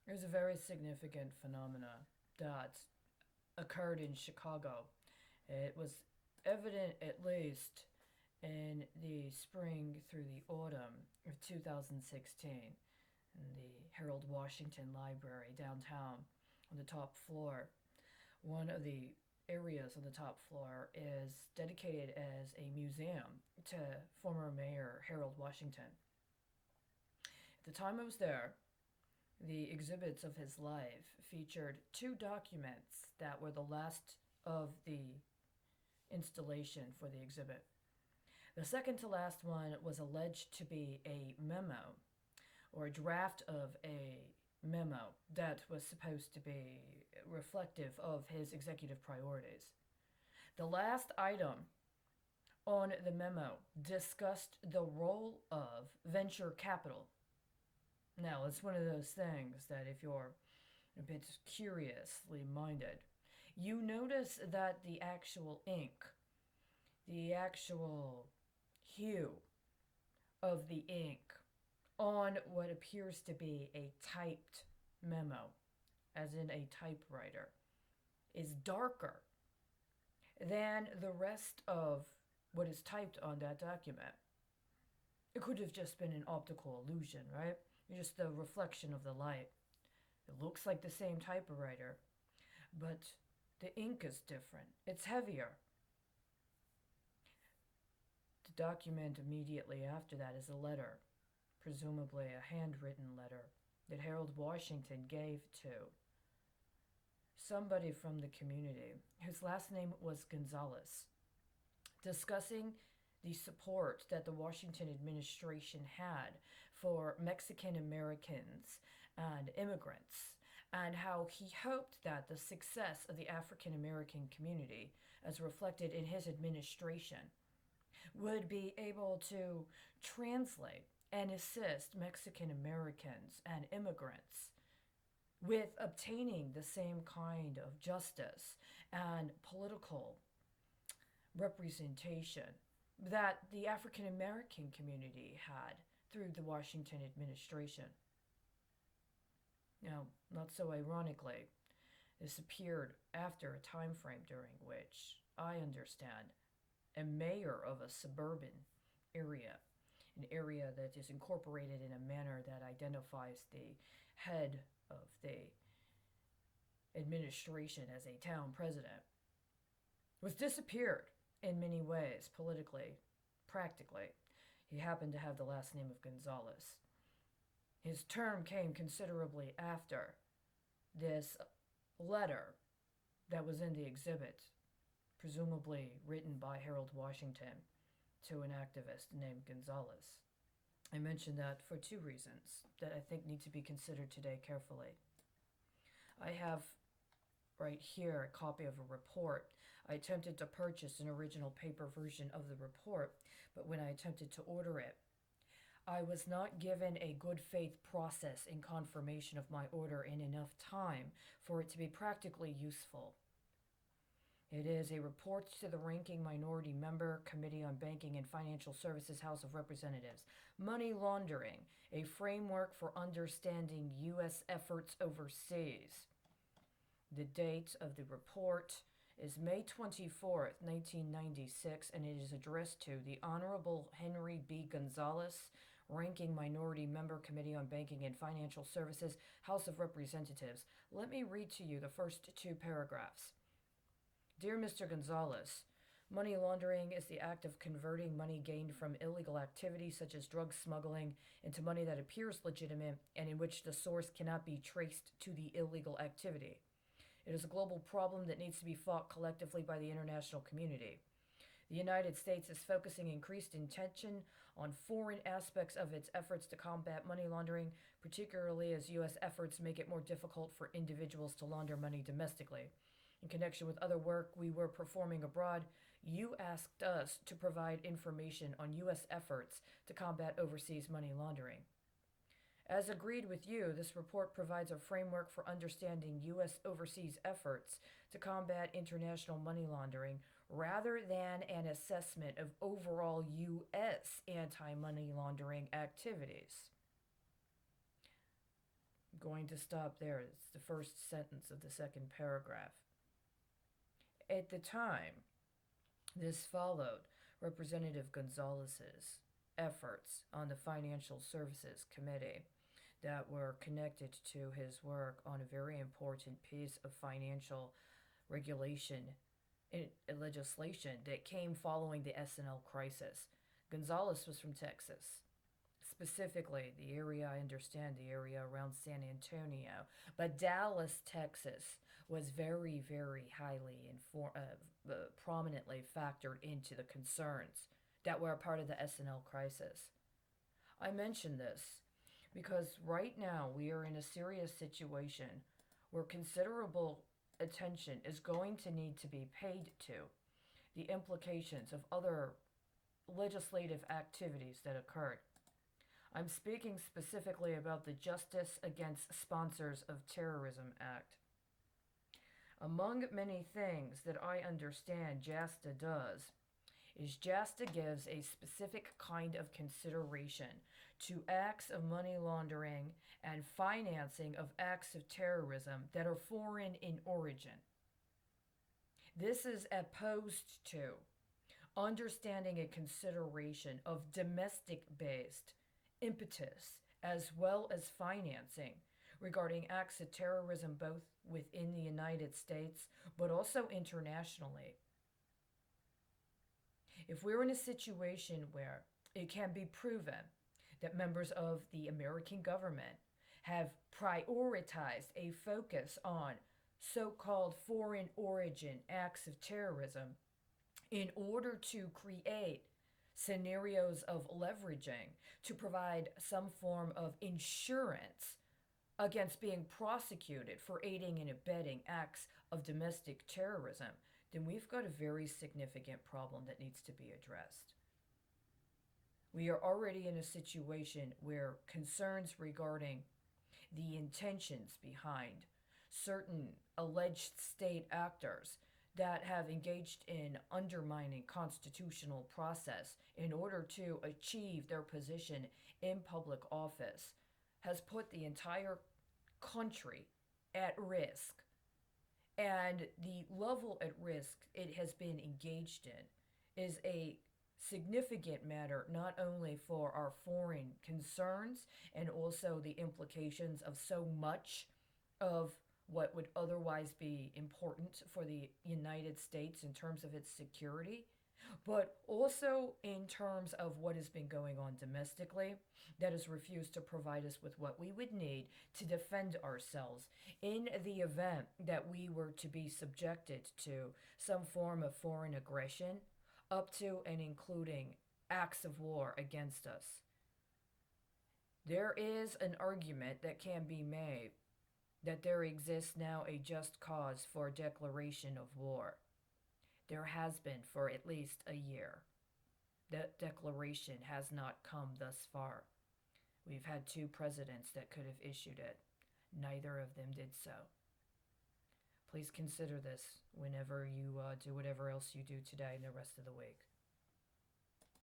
There's a very significant phenomena that occurred in Chicago. It was evident, at least, in the spring through the autumn of 2016 in the Harold Washington Library downtown on the top floor. One of the areas on the top floor is dedicated as a museum to former Mayor Harold Washington. At the time I was there, the exhibits of his life featured two documents that were the last of the installation for the exhibit. The second to last one was alleged to be a memo or a draft of a memo that was supposed to be reflective of his executive priorities. The last item on the memo discussed the role of venture capital. Now, it's one of those things that if you're a bit curiously minded, you notice that the actual ink, the actual hue of the ink on what appears to be a typed memo, as in a typewriter, is darker than the rest of what is typed on that document. It could have just been an optical illusion, right? Just the reflection of the light. It looks like the same typewriter, but the ink is different. It's heavier. The document immediately after that is a letter, presumably a handwritten letter, that Harold Washington gave to somebody from the community whose last name was Gonzalez, discussing the support that the Washington administration had for Mexican Americans and immigrants, and how he hoped that the success of the African American community, as reflected in his administration, would be able to translate and assist Mexican Americans and immigrants with obtaining the same kind of justice and political representation that the African American community had through the Washington administration. Now, not so ironically, this appeared after a time frame during which I understand a mayor of a suburban area, an area that is incorporated in a manner that identifies the head of the administration as a town president, was disappeared in many ways, politically, practically. He happened to have the last name of Gonzalez. His term came considerably after this letter that was in the exhibit, presumably written by Harold Washington to an activist named Gonzalez. I mention that for two reasons that I think need to be considered today carefully. I have right here a copy of a report. I attempted to purchase an original paper version of the report, but when I attempted to order it, I was not given a good faith process in confirmation of my order in enough time for it to be practically useful. It is a report to the Ranking Minority Member, Committee on Banking and Financial Services, House of Representatives. Money Laundering, a Framework for Understanding U.S. Efforts Overseas. The date of the report is May 24th, 1996, and it is addressed to the Honorable Henry B. Gonzalez, Ranking Minority Member, Committee on Banking and Financial Services, House of Representatives. Let me read to you the first two paragraphs. Dear Mr. Gonzalez, money laundering is the act of converting money gained from illegal activities such as drug smuggling into money that appears legitimate and in which the source cannot be traced to the illegal activity. It is a global problem that needs to be fought collectively by the international community. The United States is focusing increased attention on foreign aspects of its efforts to combat money laundering, particularly as U.S. efforts make it more difficult for individuals to launder money domestically. In connection with other work we were performing abroad, you asked us to provide information on U.S. efforts to combat overseas money laundering. As agreed with you, this report provides a framework for understanding U.S. overseas efforts to combat international money laundering rather than an assessment of overall U.S. anti-money laundering activities. going to stop there. It's the first sentence of the second paragraph. At the time, this followed Representative Gonzalez's efforts on the Financial Services Committee that were connected to his work on a very important piece of financial regulation legislation that came following the S&L crisis. Gonzalez was from Texas, specifically the area, I understand, the area around San Antonio, but Dallas, Texas was very, very highly prominently factored into the concerns that were a part of the S&L crisis. I mention this because right now we are in a serious situation where considerable attention is going to need to be paid to the implications of other legislative activities that occurred. I'm speaking specifically about the Justice Against Sponsors of Terrorism Act. Among many things that I understand JASTA does is JASTA gives a specific kind of consideration to acts of money laundering and financing of acts of terrorism that are foreign in origin. This is opposed to understanding a consideration of domestic-based impetus as well as financing regarding acts of terrorism both within the United States but also internationally. If we're in a situation where it can be proven that members of the American government have prioritized a focus on so-called foreign origin acts of terrorism in order to create scenarios of leveraging to provide some form of insurance against being prosecuted for aiding and abetting acts of domestic terrorism, then we've got a very significant problem that needs to be addressed. We are already in a situation where concerns regarding the intentions behind certain alleged state actors that have engaged in undermining constitutional process in order to achieve their position in public office has put the entire country at risk. And the level at risk it has been engaged in is a significant matter not only for our foreign concerns and also the implications of so much of what would otherwise be important for the United States in terms of its security, but also in terms of what has been going on domestically that has refused to provide us with what we would need to defend ourselves in the event that we were to be subjected to some form of foreign aggression, up to and including acts of war against us. There is an argument that can be made that there exists now a just cause for a declaration of war. There has been for at least a year. That declaration has not come thus far. We've had 2 presidents that could have issued it. Neither of them did so. Please consider this whenever you do whatever else you do today and the rest of the week.